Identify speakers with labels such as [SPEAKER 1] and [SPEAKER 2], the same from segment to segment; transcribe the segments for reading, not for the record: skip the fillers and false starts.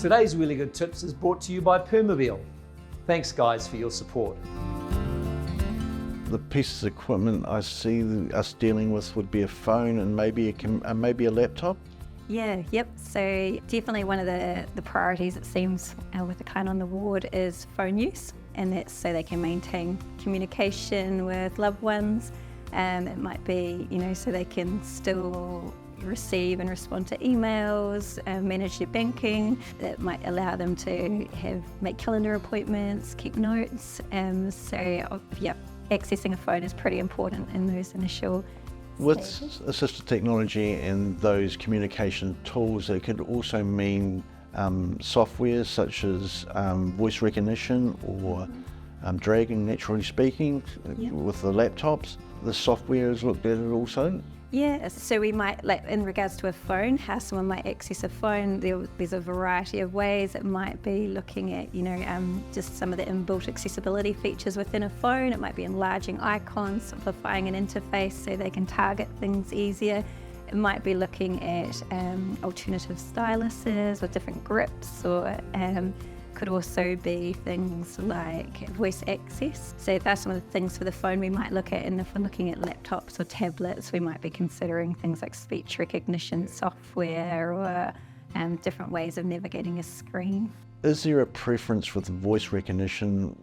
[SPEAKER 1] Today's Wheelie Good Tips is brought to you by Permobil. Thanks guys for your support.
[SPEAKER 2] The pieces of equipment I see us dealing with would be a phone and maybe a laptop.
[SPEAKER 3] Yep. So definitely one of the priorities, it seems, with the client on the ward is phone use, and that's so they can maintain communication with loved ones. It might be, so they can still receive and respond to emails, manage their banking. It might allow them to make calendar appointments, keep notes. Accessing a phone is pretty important in those initial
[SPEAKER 2] With
[SPEAKER 3] stages.
[SPEAKER 2] assistive technology and those communication tools, it could also mean software such as voice recognition or dragging naturally speaking with the laptops. The software is looked at it also.
[SPEAKER 3] Yeah, so we might, in regards to a phone, how someone might access a phone, there's a variety of ways. It might be looking at, just some of the inbuilt accessibility features within a phone. It might be enlarging icons, simplifying an interface so they can target things easier. It might be looking at alternative styluses with different grips, or could also be things like voice access. So that's some of the things for the phone we might look at, and if we're looking at laptops or tablets, we might be considering things like speech recognition software or different ways of navigating a screen.
[SPEAKER 2] Is there a preference with voice recognition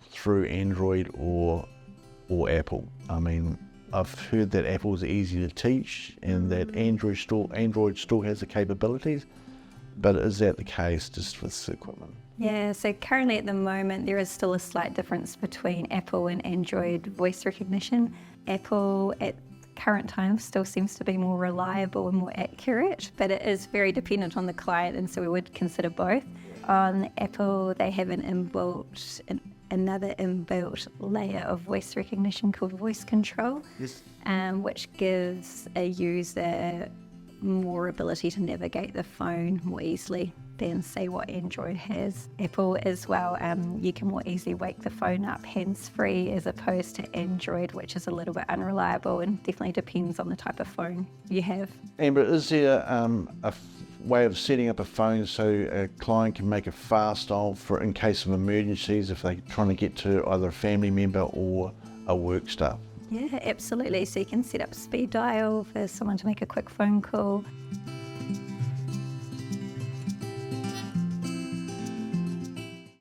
[SPEAKER 2] through Android or Apple? I mean, I've heard that Apple's easy to teach and that Android still has the capabilities, but is that the case just with this equipment?
[SPEAKER 3] Yeah, so currently at the moment there is still a slight difference between Apple and Android voice recognition. Apple at current time still seems to be more reliable and more accurate, but it is very dependent on the client, and so we would consider both. On Apple, they have another inbuilt layer of voice recognition called voice control, which gives a user more ability to navigate the phone more easily than, say, what Android has. Apple as well, you can more easily wake the phone up hands-free as opposed to Android, which is a little bit unreliable and definitely depends on the type of phone you have.
[SPEAKER 2] Amber, is there a way of setting up a phone so a client can make a fast dial in case of emergencies if they're trying to get to either a family member or a work staff?
[SPEAKER 3] Yeah, absolutely. So you can set up speed dial for someone to make a quick phone call.